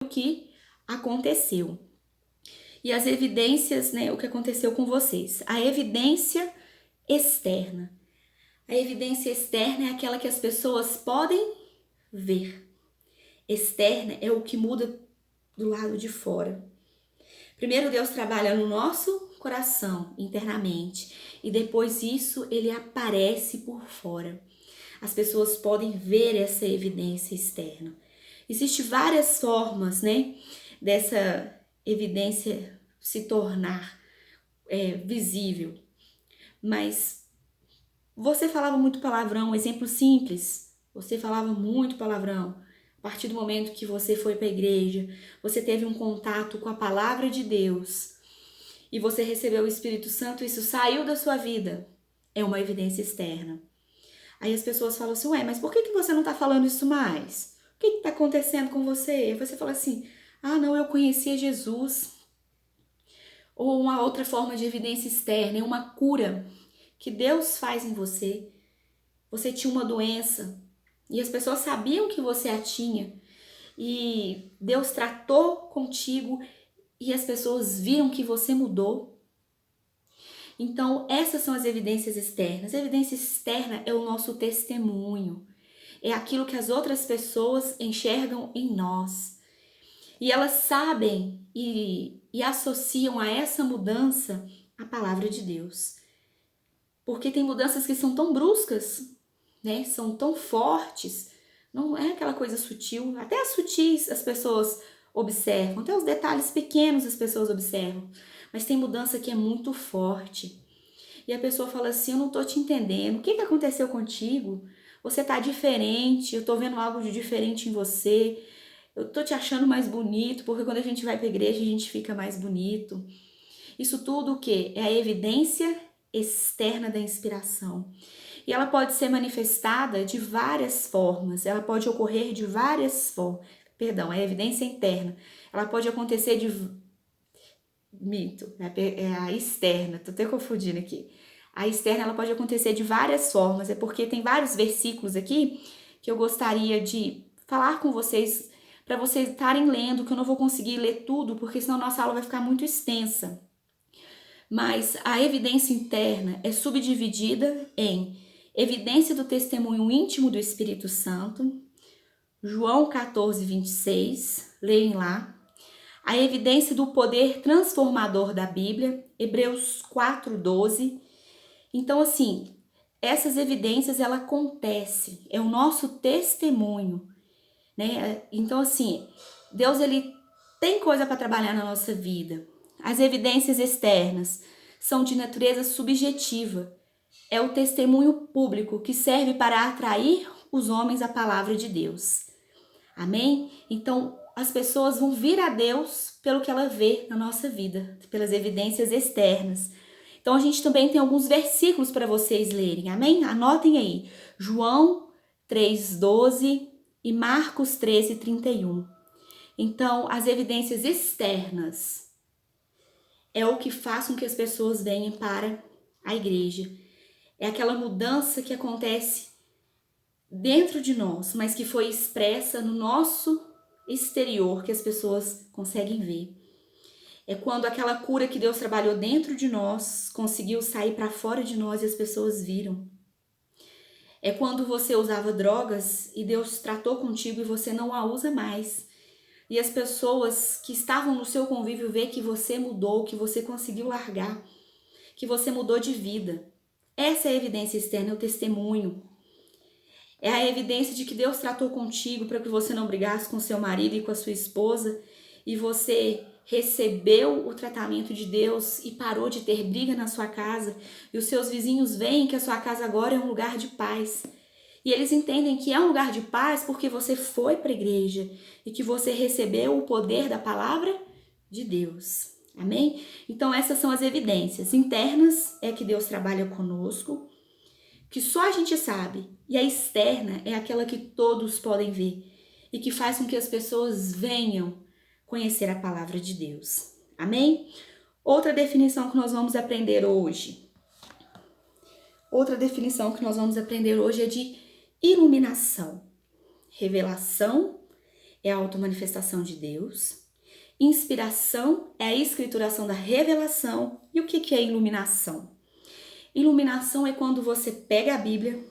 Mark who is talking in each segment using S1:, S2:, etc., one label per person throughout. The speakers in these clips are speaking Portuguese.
S1: o que aconteceu. E as evidências, né, o que aconteceu com vocês. A evidência externa. A evidência externa é aquela que as pessoas podem ver. Externa é o que muda do lado de fora. Primeiro Deus trabalha no nosso coração, internamente, e depois isso ele aparece por fora. As pessoas podem ver essa evidência externa. Existem várias formas, né, dessa evidência se tornar visível. Mas você falava muito palavrão, exemplo simples. Você falava muito palavrão. A partir do momento que você foi para a igreja, você teve um contato com a palavra de Deus e você recebeu o Espírito Santo, isso saiu da sua vida. É uma evidência externa. Aí as pessoas falam assim, ué, mas por que você não está falando isso mais? O que está acontecendo com você? Aí você fala assim, ah, não, eu conhecia Jesus. Ou uma outra forma de evidência externa, é uma cura que Deus faz em você. Você tinha uma doença e as pessoas sabiam que você a tinha. E Deus tratou contigo e as pessoas viram que você mudou. Então, essas são as evidências externas. A evidência externa é o nosso testemunho. É aquilo que as outras pessoas enxergam em nós. E elas sabem e associam a essa mudança a palavra de Deus. Porque tem mudanças que são tão bruscas, né? São tão fortes. Não é aquela coisa sutil. Até as sutis as pessoas observam. Até os detalhes pequenos as pessoas observam. Mas tem mudança que é muito forte. E a pessoa fala assim, eu não tô te entendendo. O que aconteceu contigo? Você tá diferente. Eu tô vendo algo de diferente em você. Eu tô te achando mais bonito. Porque quando a gente vai pra igreja, a gente fica mais bonito. Isso tudo o quê? É a evidência externa da inspiração. E ela pode ser manifestada de várias formas, ela pode ocorrer de várias formas. Perdão, é a evidência interna. Ela pode acontecer de mito, é a externa, tô até confundindo aqui. A externa ela pode acontecer de várias formas, é porque tem vários versículos aqui que eu gostaria de falar com vocês para vocês estarem lendo, que eu não vou conseguir ler tudo, porque senão nossa aula vai ficar muito extensa. Mas a evidência interna é subdividida em evidência do testemunho íntimo do Espírito Santo, João 14, 26, leem lá. A evidência do poder transformador da Bíblia, Hebreus 4, 12. Então, assim, essas evidências, ela acontece, é o nosso testemunho, né? Então, assim, Deus, ele tem coisa para trabalhar na nossa vida. As evidências externas são de natureza subjetiva. É o testemunho público que serve para atrair os homens à palavra de Deus. Amém? Então, as pessoas vão vir a Deus pelo que ela vê na nossa vida, pelas evidências externas. Então, a gente também tem alguns versículos para vocês lerem, amém? Anotem aí, João 3,12 e Marcos 13:31. Então, as evidências externas é o que faz com que as pessoas venham para a igreja. É aquela mudança que acontece dentro de nós, mas que foi expressa no nosso exterior, que as pessoas conseguem ver. É quando aquela cura que Deus trabalhou dentro de nós conseguiu sair para fora de nós e as pessoas viram. É quando você usava drogas e Deus tratou contigo e você não a usa mais. E as pessoas que estavam no seu convívio vê que você mudou, que você conseguiu largar, que você mudou de vida. Essa é a evidência externa, é o testemunho. É a evidência de que Deus tratou contigo para que você não brigasse com seu marido e com a sua esposa e você recebeu o tratamento de Deus e parou de ter briga na sua casa e os seus vizinhos veem que a sua casa agora é um lugar de paz. E eles entendem que é um lugar de paz porque você foi para a igreja e que você recebeu o poder da palavra de Deus. Amém? Então essas são as evidências internas, é que Deus trabalha conosco, que só a gente sabe, e a externa é aquela que todos podem ver e que faz com que as pessoas venham conhecer a palavra de Deus. Amém? Outra definição que nós vamos aprender hoje. É de iluminação, revelação é a automanifestação de Deus. Inspiração é a escrituração da revelação. E o que é iluminação? Iluminação é quando você pega a Bíblia,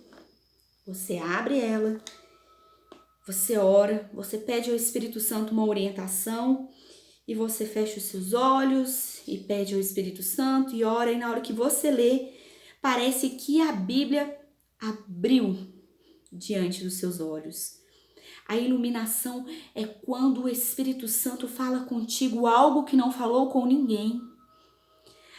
S1: você abre ela, você ora, você pede ao Espírito Santo uma orientação e você fecha os seus olhos e pede ao Espírito Santo e ora, e na hora que você lê, parece que a Bíblia abriu diante dos seus olhos. A iluminação é quando o Espírito Santo fala contigo algo que não falou com ninguém.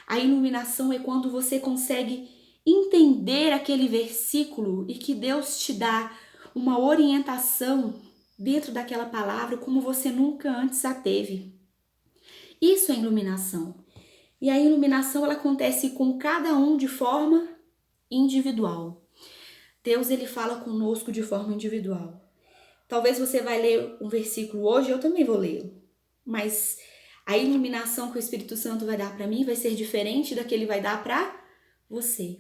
S1: A iluminação é quando você consegue entender aquele versículo e que Deus te dá uma orientação dentro daquela palavra como você nunca antes a teve. Isso é iluminação. E a iluminação ela acontece com cada um de forma individual. Deus ele fala conosco de forma individual. Talvez você vai ler um versículo hoje, eu também vou ler. Mas a iluminação que o Espírito Santo vai dar para mim vai ser diferente da que ele vai dar para você.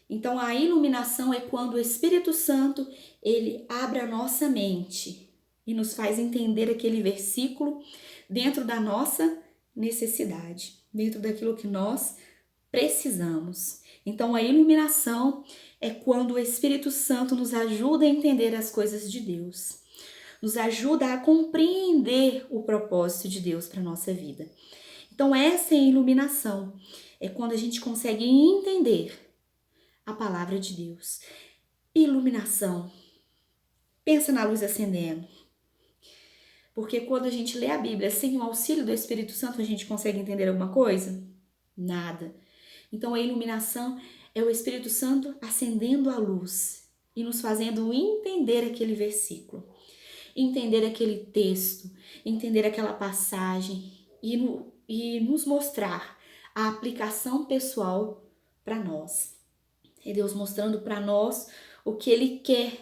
S1: Então a iluminação é quando o Espírito Santo ele abre a nossa mente e nos faz entender aquele versículo dentro da nossa necessidade, dentro daquilo que nós precisamos. Então a iluminação é quando o Espírito Santo nos ajuda a entender as coisas de Deus, nos ajuda a compreender o propósito de Deus para a nossa vida. Então essa é a iluminação, é quando a gente consegue entender a palavra de Deus. Iluminação, pensa na luz acendendo. Porque quando a gente lê a Bíblia sem o auxílio do Espírito Santo, a gente consegue entender alguma coisa? Nada. Então a iluminação é o Espírito Santo acendendo a luz e nos fazendo entender aquele versículo, entender aquele texto, entender aquela passagem e nos mostrar a aplicação pessoal para nós. É Deus mostrando para nós o que Ele quer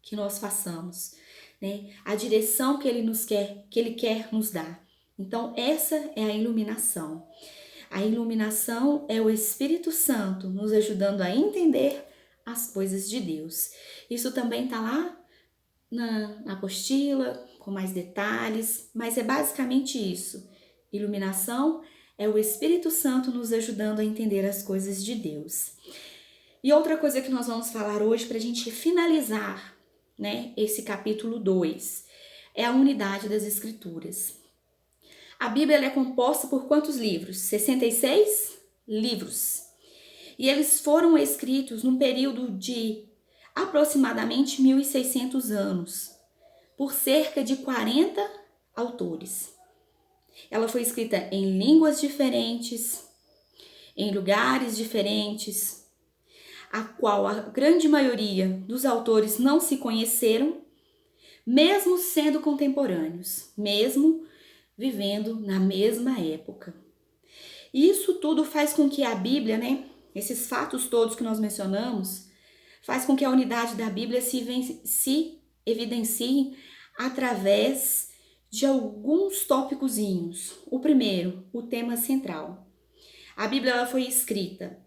S1: que nós façamos, né? A direção que Ele quer nos dar. Então essa é a iluminação. A iluminação é o Espírito Santo nos ajudando a entender as coisas de Deus. Isso também está lá na apostila, com mais detalhes, mas é basicamente isso. Iluminação é o Espírito Santo nos ajudando a entender as coisas de Deus. E outra coisa que nós vamos falar hoje para a gente finalizar, né, esse capítulo 2, é a unidade das Escrituras. A Bíblia é composta por quantos livros? 66 livros. E eles foram escritos num período de aproximadamente 1.600 anos, por cerca de 40 autores. Ela foi escrita em línguas diferentes, em lugares diferentes, a qual a grande maioria dos autores não se conheceram, mesmo sendo contemporâneos, mesmo vivendo na mesma época. E isso tudo faz com que a Bíblia, né, esses fatos todos que nós mencionamos, faz com que a unidade da Bíblia se evidencie através de alguns tópicozinhos. O primeiro, o tema central. A Bíblia ela foi escrita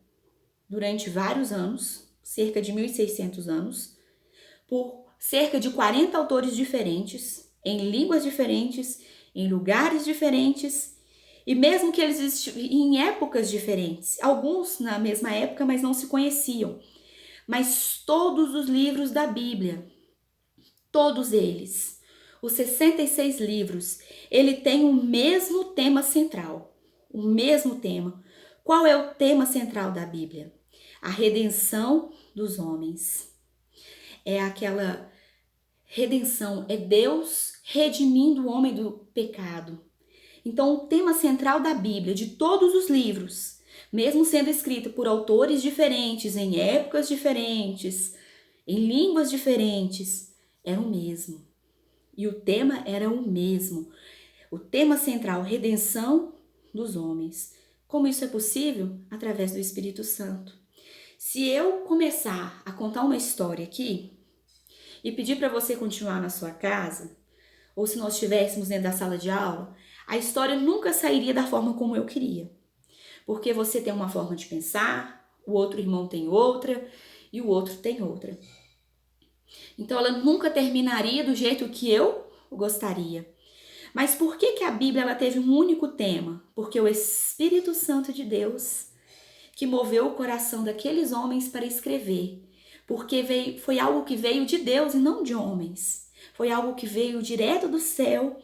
S1: durante vários anos, cerca de 1.600 anos, por cerca de 40 autores diferentes, em línguas diferentes, em lugares diferentes, e mesmo que eles estivessem em épocas diferentes, alguns na mesma época, mas não se conheciam. Mas todos os livros da Bíblia, todos eles, os 66 livros, ele tem o mesmo tema central, o mesmo tema. Qual é o tema central da Bíblia? A redenção dos homens. É aquela redenção, é Deus redimindo o homem do pecado. Então, o tema central da Bíblia, de todos os livros, mesmo sendo escrito por autores diferentes, em épocas diferentes, em línguas diferentes, era o mesmo. E o tema era o mesmo. O tema central, redenção dos homens. Como isso é possível? Através do Espírito Santo. Se eu começar a contar uma história aqui e pedir para você continuar na sua casa, ou se nós estivéssemos dentro da sala de aula, a história nunca sairia da forma como eu queria. Porque você tem uma forma de pensar, o outro irmão tem outra e o outro tem outra. Então ela nunca terminaria do jeito que eu gostaria. Mas por que a Bíblia ela teve um único tema? Porque o Espírito Santo de Deus que moveu o coração daqueles homens para escrever. Porque foi algo que veio de Deus e não de homens. Foi algo que veio direto do céu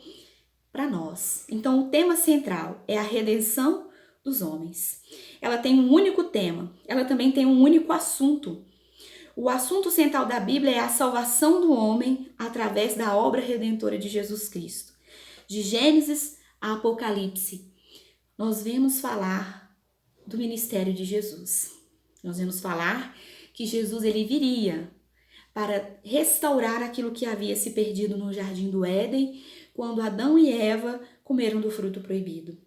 S1: para nós. Então o tema central é a redenção dos homens. Ela tem um único tema, ela também tem um único assunto. O assunto central da Bíblia é a salvação do homem através da obra redentora de Jesus Cristo. De Gênesis a Apocalipse, nós vemos falar do ministério de Jesus. Nós vemos falar que Jesus ele viria para restaurar aquilo que havia se perdido no jardim do Éden, quando Adão e Eva comeram do fruto proibido.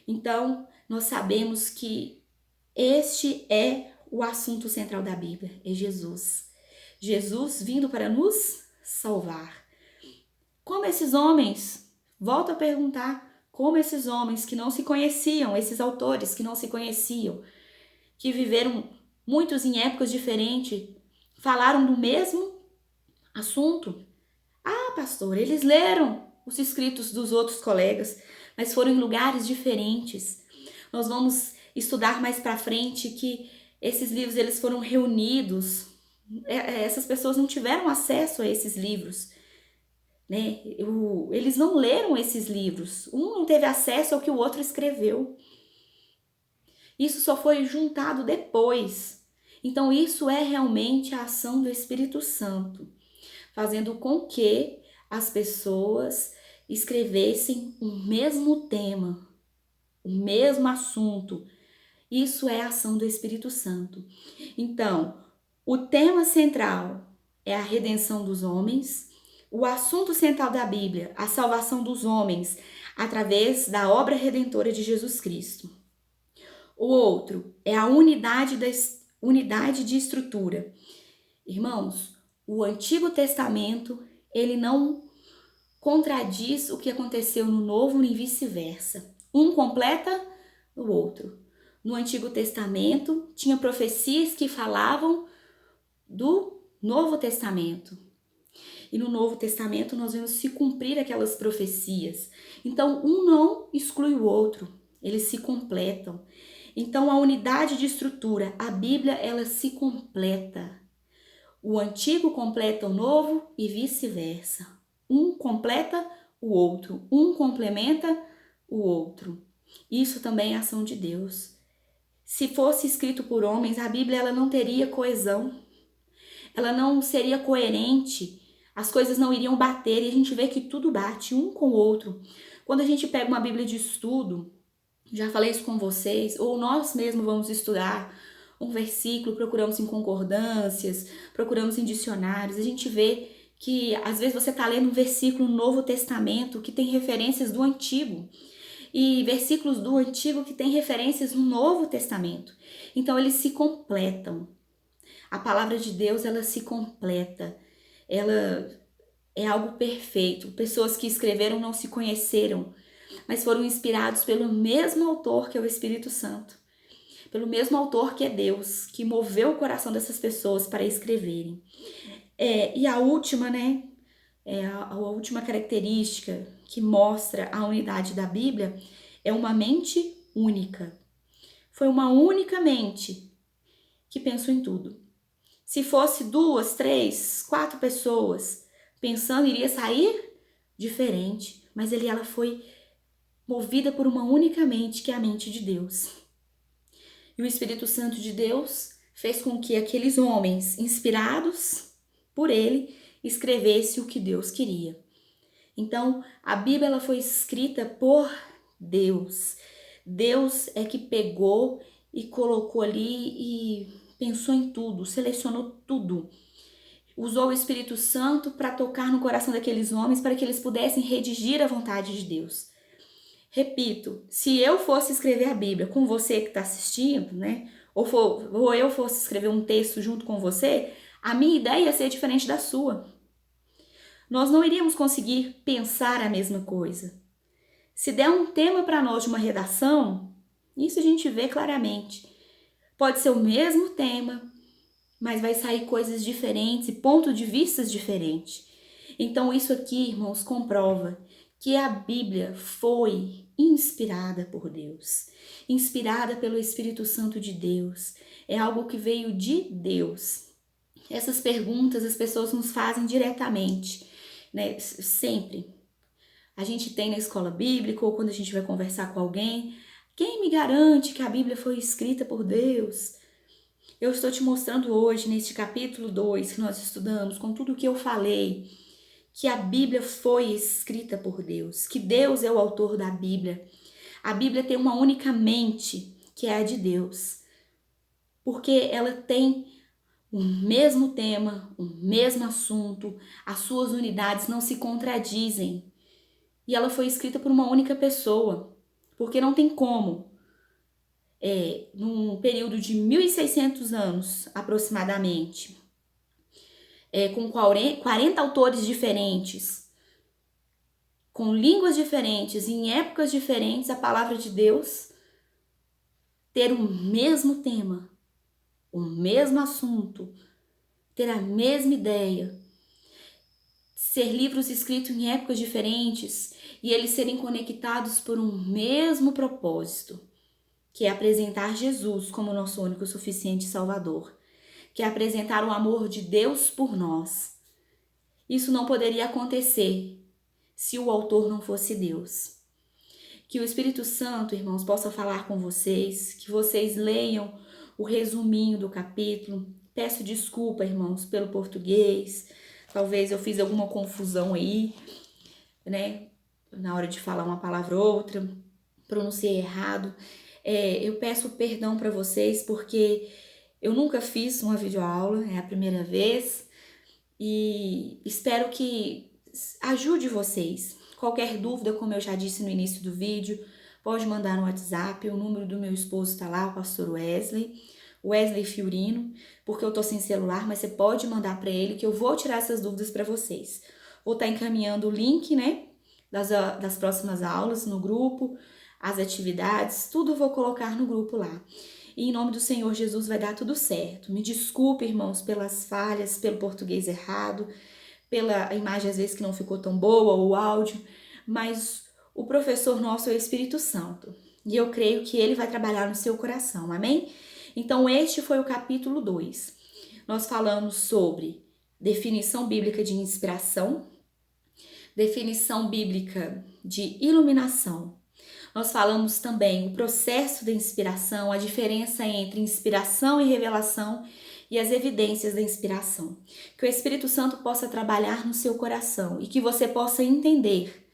S1: Então, nós sabemos que este é o assunto central da Bíblia, é Jesus. Jesus vindo para nos salvar. Como esses homens, volto a perguntar, como esses homens que não se conheciam, esses autores que não se conheciam, que viveram muitos em épocas diferentes, falaram do mesmo assunto? Ah, pastor, eles leram os escritos dos outros colegas, mas foram em lugares diferentes. Nós vamos estudar mais para frente que esses livros eles foram reunidos. Essas pessoas não tiveram acesso a esses livros, né? Eles não leram esses livros. Um não teve acesso ao que o outro escreveu. Isso só foi juntado depois. Então isso é realmente a ação do Espírito Santo, fazendo com que as pessoas escrevessem o mesmo tema, o mesmo assunto. Isso é a ação do Espírito Santo. Então, o tema central é a redenção dos homens, o assunto central da Bíblia, a salvação dos homens através da obra redentora de Jesus Cristo. O outro é a unidade de estrutura. Irmãos, o Antigo Testamento, ele não contradiz o que aconteceu no Novo nem vice-versa. Um completa o outro. No Antigo Testamento, tinha profecias que falavam do Novo Testamento. E no Novo Testamento, nós vemos se cumprir aquelas profecias. Então, um não exclui o outro. Eles se completam. Então, a unidade de estrutura, a Bíblia, ela se completa. O Antigo completa o Novo e vice-versa. Um completa o outro. Um complementa o outro. Isso também é ação de Deus. Se fosse escrito por homens, a Bíblia ela não teria coesão. Ela não seria coerente. As coisas não iriam bater. E a gente vê que tudo bate um com o outro. Quando a gente pega uma Bíblia de estudo, já falei isso com vocês, ou nós mesmos vamos estudar um versículo, procuramos em concordâncias, procuramos em dicionários, a gente vê que às vezes você está lendo um versículo no Novo Testamento que tem referências do Antigo e versículos do Antigo que tem referências no Novo Testamento. Então eles se completam. A palavra de Deus, ela se completa. Ela é algo perfeito. Pessoas que escreveram não se conheceram, mas foram inspirados pelo mesmo autor que é o Espírito Santo. Pelo mesmo autor que é Deus, que moveu o coração dessas pessoas para escreverem. E a última, né? A última característica que mostra a unidade da Bíblia é uma mente única. Foi uma única mente que pensou em tudo. Se fosse 2, 3, 4 pessoas pensando, iria sair diferente. Mas ela foi movida por uma única mente, que é a mente de Deus. E o Espírito Santo de Deus fez com que aqueles homens, inspirados por ele, escrevessem o que Deus queria. Então, a Bíblia ela foi escrita por Deus. Deus é que pegou e colocou ali e pensou em tudo, selecionou tudo. Usou o Espírito Santo para tocar no coração daqueles homens para que eles pudessem redigir a vontade de Deus. Repito, se eu fosse escrever a Bíblia com você que está assistindo, né? Ou eu fosse escrever um texto junto com você, a minha ideia ia ser diferente da sua. Nós não iríamos conseguir pensar a mesma coisa. Se der um tema para nós de uma redação, isso a gente vê claramente. Pode ser o mesmo tema, mas vai sair coisas diferentes e pontos de vista diferentes. Então isso aqui, irmãos, comprova que a Bíblia foi inspirada por Deus, inspirada pelo Espírito Santo de Deus. É algo que veio de Deus. Essas perguntas as pessoas nos fazem diretamente, né? Sempre. A gente tem na escola bíblica ou quando a gente vai conversar com alguém, quem me garante que a Bíblia foi escrita por Deus? Eu estou te mostrando hoje, neste capítulo 2 que nós estudamos, com tudo o que eu falei, que a Bíblia foi escrita por Deus, que Deus é o autor da Bíblia. A Bíblia tem uma única mente, que é a de Deus, porque ela tem o mesmo tema, o mesmo assunto, as suas unidades não se contradizem. E ela foi escrita por uma única pessoa, porque não tem como, num período de 1.600 anos aproximadamente, com 40 autores diferentes, com línguas diferentes, em épocas diferentes, a palavra de Deus ter o mesmo tema, o mesmo assunto, ter a mesma ideia, ser livros escritos em épocas diferentes e eles serem conectados por um mesmo propósito, que é apresentar Jesus como nosso único e suficiente Salvador, que é apresentar o amor de Deus por nós. Isso não poderia acontecer se o autor não fosse Deus. Que o Espírito Santo, irmãos, possa falar com vocês, que vocês leiam o resuminho do capítulo. Peço desculpa, irmãos, pelo português. Talvez eu fiz alguma confusão aí, né? Na hora de falar uma palavra ou outra, pronunciei errado. Eu peço perdão para vocês porque eu nunca fiz uma videoaula, é a primeira vez. E espero que ajude vocês. Qualquer dúvida, como eu já disse no início do vídeo, pode mandar no WhatsApp. O número do meu esposo está lá, o pastor Wesley Fiorino, porque eu tô sem celular, mas você pode mandar para ele que eu vou tirar essas dúvidas para vocês. Vou estar encaminhando o link, né, das próximas aulas no grupo, as atividades, tudo eu vou colocar no grupo lá. E em nome do Senhor Jesus vai dar tudo certo. Me desculpe, irmãos, pelas falhas, pelo português errado, pela imagem às vezes que não ficou tão boa, ou o áudio, mas o professor nosso é o Espírito Santo. E eu creio que ele vai trabalhar no seu coração, amém? Então este foi o capítulo 2. Nós falamos sobre definição bíblica de inspiração, definição bíblica de iluminação. Nós falamos também o processo da inspiração, a diferença entre inspiração e revelação e as evidências da inspiração. Que o Espírito Santo possa trabalhar no seu coração e que você possa entender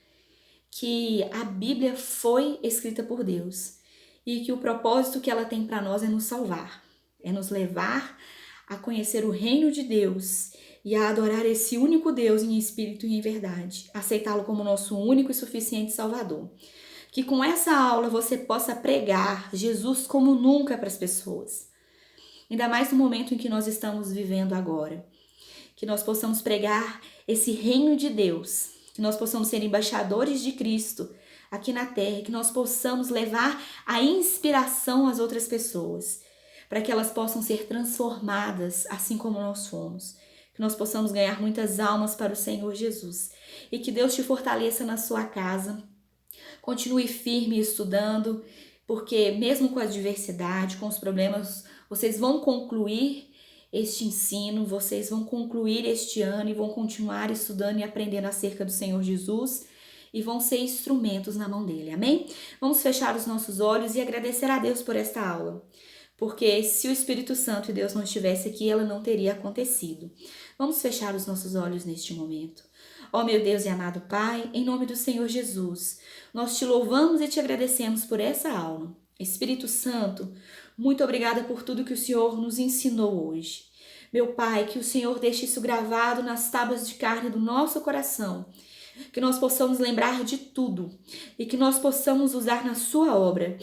S1: que a Bíblia foi escrita por Deus e que o propósito que ela tem para nós é nos salvar, é nos levar a conhecer o reino de Deus e a adorar esse único Deus em espírito e em verdade, aceitá-lo como nosso único e suficiente Salvador. Que com essa aula você possa pregar Jesus como nunca para as pessoas. Ainda mais no momento em que nós estamos vivendo agora. Que nós possamos pregar esse reino de Deus. Que nós possamos ser embaixadores de Cristo aqui na terra. Que nós possamos levar a inspiração às outras pessoas. Para que elas possam ser transformadas assim como nós fomos. Que nós possamos ganhar muitas almas para o Senhor Jesus. E que Deus te fortaleça na sua casa. Continue firme estudando, porque mesmo com a adversidade, com os problemas, vocês vão concluir este ensino, vocês vão concluir este ano e vão continuar estudando e aprendendo acerca do Senhor Jesus e vão ser instrumentos na mão dele, amém? Vamos fechar os nossos olhos e agradecer a Deus por esta aula, porque se o Espírito Santo e Deus não estivesse aqui, ela não teria acontecido. Vamos fechar os nossos olhos neste momento. Ó meu Deus e amado Pai, em nome do Senhor Jesus, nós te louvamos e te agradecemos por essa aula. Espírito Santo, muito obrigada por tudo que o Senhor nos ensinou hoje. Meu Pai, que o Senhor deixe isso gravado nas tábuas de carne do nosso coração, que nós possamos lembrar de tudo e que nós possamos usar na sua obra,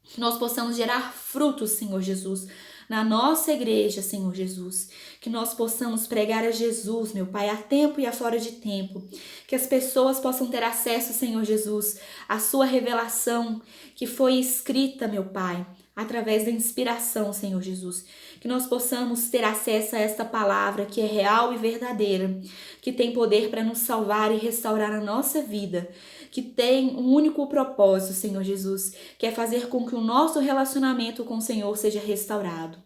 S1: que nós possamos gerar frutos, Senhor Jesus, na nossa igreja, Senhor Jesus. Que nós possamos pregar a Jesus, meu Pai, a tempo e a fora de tempo. Que as pessoas possam ter acesso, Senhor Jesus, à sua revelação que foi escrita, meu Pai, através da inspiração, Senhor Jesus. Que nós possamos ter acesso a esta palavra que é real e verdadeira, que tem poder para nos salvar e restaurar a nossa vida, que tem um único propósito, Senhor Jesus, que é fazer com que o nosso relacionamento com o Senhor seja restaurado.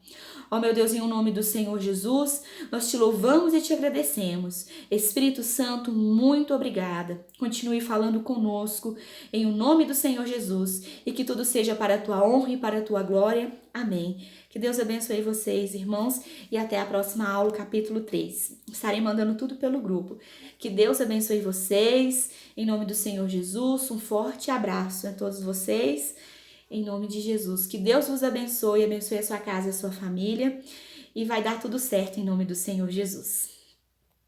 S1: Ó meu Deus, em o nome do Senhor Jesus, nós te louvamos e te agradecemos. Espírito Santo, muito obrigada. Continue falando conosco, em o nome do Senhor Jesus, e que tudo seja para a tua honra e para a tua glória. Amém. Que Deus abençoe vocês, irmãos, e até a próxima aula, capítulo 3. Estarei mandando tudo pelo grupo. Que Deus abençoe vocês, em nome do Senhor Jesus. Um forte abraço a todos vocês. Em nome de Jesus, que Deus vos abençoe a sua casa e a sua família, e vai dar tudo certo em nome do Senhor Jesus.